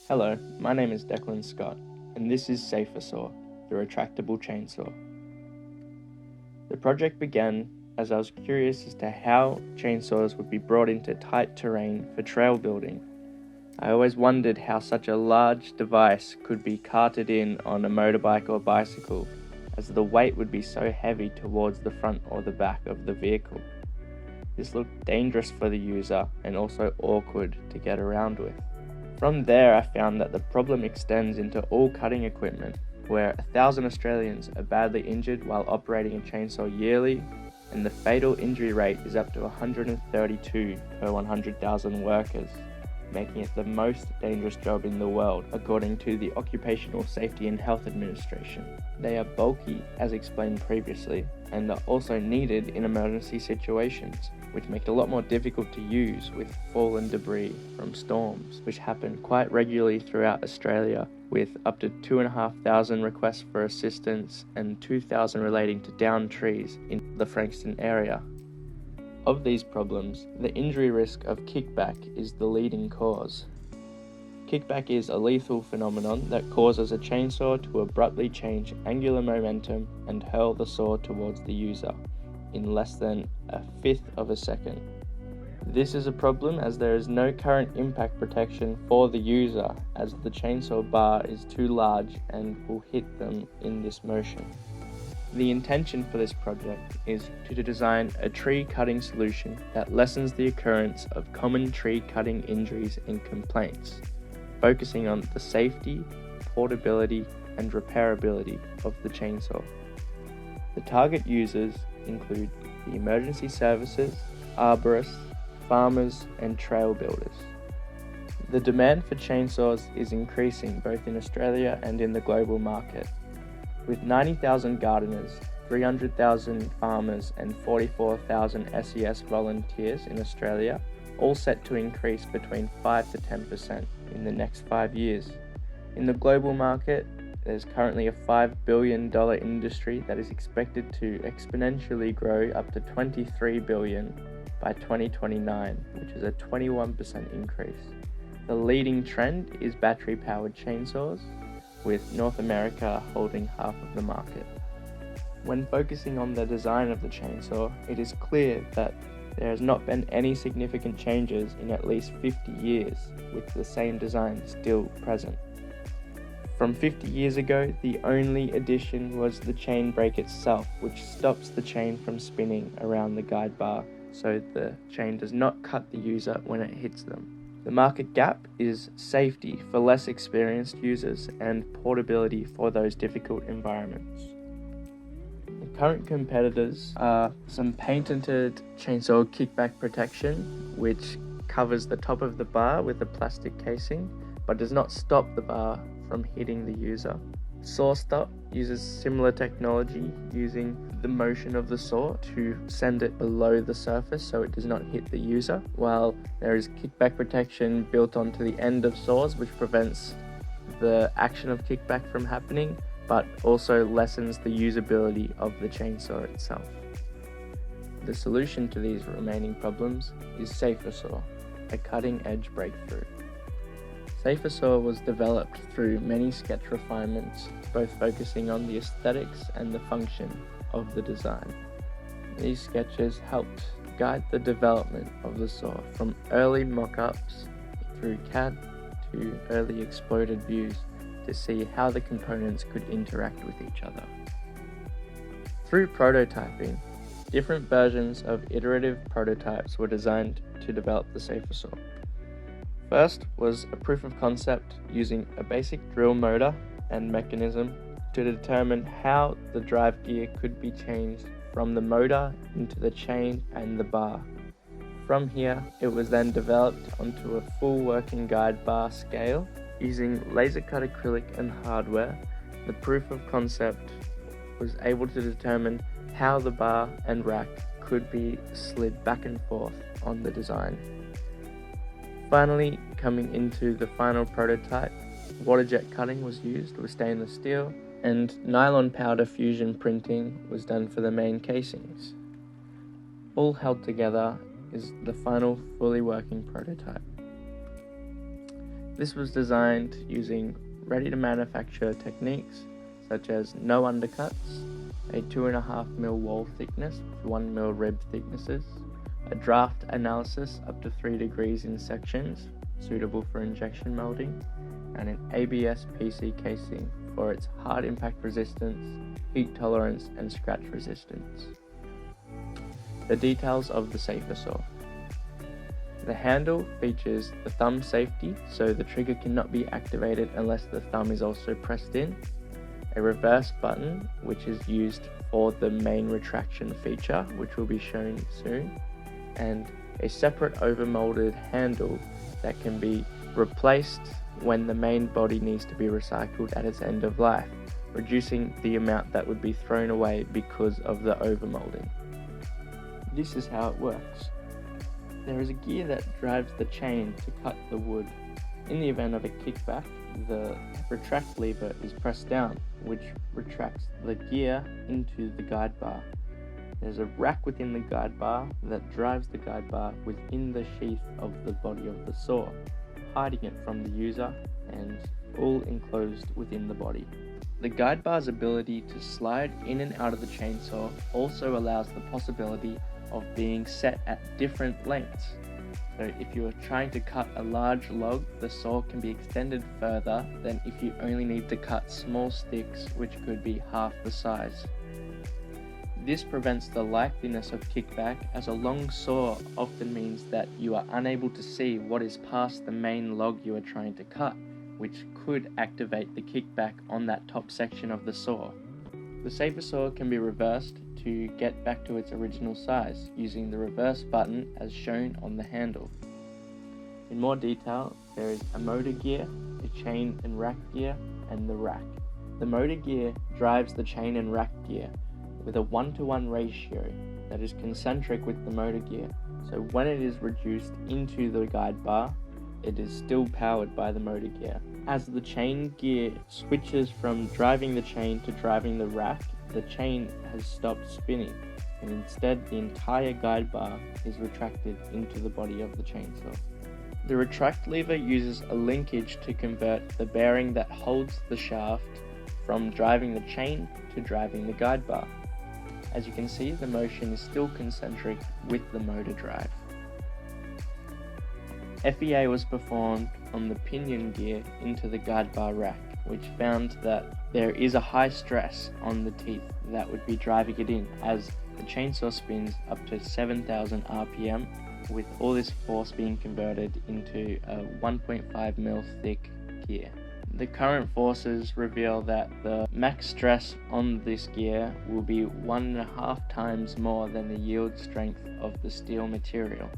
Hello, my name is Declan Scott, and this is SaferSaw, the retractable chainsaw. The project began as I was curious as to how chainsaws would be brought into tight terrain for trail building. I always wondered how such a large device could be carted in on a motorbike or bicycle, as the weight would be so heavy towards the front or the back of the vehicle. This looked dangerous for the user and also awkward to get around with. From there, I found that the problem extends into all cutting equipment, where 1,000 Australians are badly injured while operating a chainsaw yearly, and the fatal injury rate is up to 132 per 100,000 workers, making it the most dangerous job in the world, according to the Occupational Safety and Health Administration. They are bulky, as explained previously, and are also needed in emergency situations, which make it a lot more difficult to use with fallen debris from storms, which happen quite regularly throughout Australia, with up to 2,500 requests for assistance and 2,000 relating to downed trees in the Frankston area. Of these problems, the injury risk of kickback is the leading cause. Kickback is a lethal phenomenon that causes a chainsaw to abruptly change angular momentum and hurl the saw towards the user in less than a fifth of a second. This is a problem as there is no current impact protection for the user, as the chainsaw bar is too large and will hit them in this motion. The intention for this project is to design a tree cutting solution that lessens the occurrence of common tree cutting injuries and complaints, focusing on the safety, portability, and repairability of the chainsaw. The target users include the emergency services, arborists, farmers, and trail builders. The demand for chainsaws is increasing both in Australia and in the global market, with 90,000 gardeners, 300,000 farmers, and 44,000 SES volunteers in Australia, all set to increase between 5 to 10% in the next 5 years. In the global market, there's currently a $5 billion industry that is expected to exponentially grow up to $23 billion by 2029, which is a 21% increase. The leading trend is battery-powered chainsaws, with North America holding half of the market. When focusing on the design of the chainsaw, it is clear that there has not been any significant changes in at least 50 years, with the same design still present. From 50 years ago, the only addition was the chain brake itself, which stops the chain from spinning around the guide bar, so the chain does not cut the user when it hits them. The market gap is safety for less experienced users and portability for those difficult environments. The current competitors are some patented chainsaw kickback protection, which covers the top of the bar with a plastic casing, but does not stop the bar from hitting the user. SawStop uses similar technology, using the motion of the saw to send it below the surface so it does not hit the user, while there is kickback protection built onto the end of saws, which prevents the action of kickback from happening, but also lessens the usability of the chainsaw itself. The solution to these remaining problems is SaferSaw, a cutting-edge breakthrough. SaferSaw was developed through many sketch refinements, both focusing on the aesthetics and the function of the design. These sketches helped guide the development of the saw from early mock-ups through CAD to early exploded views to see how the components could interact with each other. Through prototyping, different versions of iterative prototypes were designed to develop the SaferSaw. First was a proof of concept using a basic drill motor and mechanism to determine how the drive gear could be changed from the motor into the chain and the bar. From here, it was then developed onto a full working guide bar scale. Using laser cut acrylic and hardware, the proof of concept was able to determine how the bar and rack could be slid back and forth on the design. Finally, coming into the final prototype, water jet cutting was used with stainless steel, and nylon powder fusion printing was done for the main casings. All held together is the final fully working prototype. This was designed using ready-to-manufacture techniques such as no undercuts, a 2.5mm wall thickness with 1mm rib thicknesses, a draft analysis up to 3 degrees in sections, suitable for injection molding, and an ABS PC casing for its hard impact resistance, heat tolerance, and scratch resistance. The details of the SaferSaw. The handle features the thumb safety, so the trigger cannot be activated unless the thumb is also pressed in, a reverse button which is used for the main retraction feature, which will be shown soon, and a separate overmolded handle that can be replaced when the main body needs to be recycled at its end of life, reducing the amount that would be thrown away because of the overmolding. This is how it works. There is a gear that drives the chain to cut the wood. In the event of a kickback, the retract lever is pressed down, which retracts the gear into the guide bar. There's a rack within the guide bar that drives the guide bar within the sheath of the body of the saw, hiding it from the user and all enclosed within the body. The guide bar's ability to slide in and out of the chainsaw also allows the possibility of being set at different lengths. So if you are trying to cut a large log, the saw can be extended further than if you only need to cut small sticks, which could be half the size. This prevents the likeliness of kickback, as a long saw often means that you are unable to see what is past the main log you are trying to cut, which could activate the kickback on that top section of the saw. The SaferSaw can be reversed to get back to its original size using the reverse button as shown on the handle. In more detail, there is a motor gear, a chain and rack gear, and the rack. The motor gear drives the chain and rack gear with a 1-to-1 ratio that is concentric with the motor gear, so when it is reduced into the guide bar, it is still powered by the motor gear. As the chain gear switches from driving the chain to driving the rack, the chain has stopped spinning, and instead the entire guide bar is retracted into the body of the chainsaw. The retract lever uses a linkage to convert the bearing that holds the shaft from driving the chain to driving the guide bar. As you can see, the motion is still concentric with the motor drive. FEA was performed on the pinion gear into the guide bar rack, which found that there is a high stress on the teeth that would be driving it in, as the chainsaw spins up to 7,000 RPM, with all this force being converted into a 1.5mm thick gear. The current forces reveal that the max stress on this gear will be 1.5 times more than the yield strength of the steel material.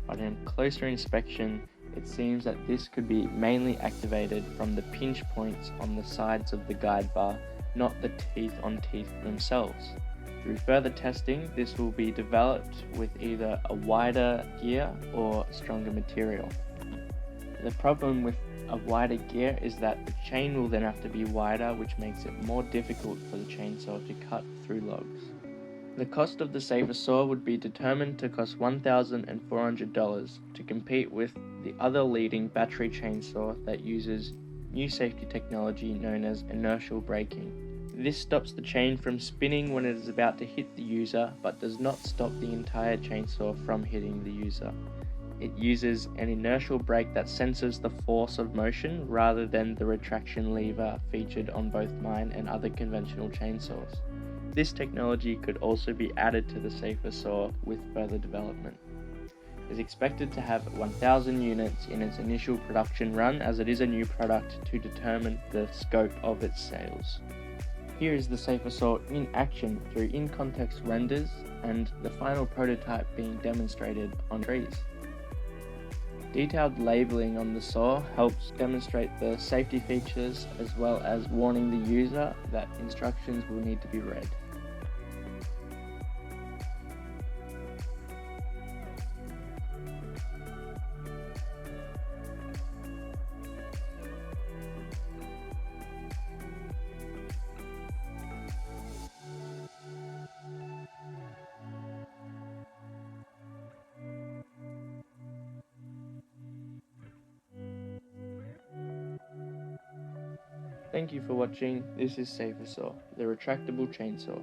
But in closer inspection, it seems that this could be mainly activated from the pinch points on the sides of the guide bar, not the teeth on teeth themselves. Through further testing, this will be developed with either a wider gear or stronger material. The problem with a wider gear is that the chain will then have to be wider, which makes it more difficult for the chainsaw to cut through logs. The cost of the SaferSaw would be determined to cost $1,400 to compete with the other leading battery chainsaw that uses new safety technology known as inertial braking. This stops the chain from spinning when it is about to hit the user, but does not stop the entire chainsaw from hitting the user. It uses an inertial brake that senses the force of motion rather than the retraction lever featured on both mine and other conventional chainsaws. This technology could also be added to the SaferSaw with further development. It is expected to have 1,000 units in its initial production run, as it is a new product to determine the scope of its sales. Here is the SaferSaw in action through in-context renders and the final prototype being demonstrated on trees. Detailed labeling on the saw helps demonstrate the safety features, as well as warning the user that instructions will need to be read. Thank you for watching. This is SaferSaw, the retractable chainsaw.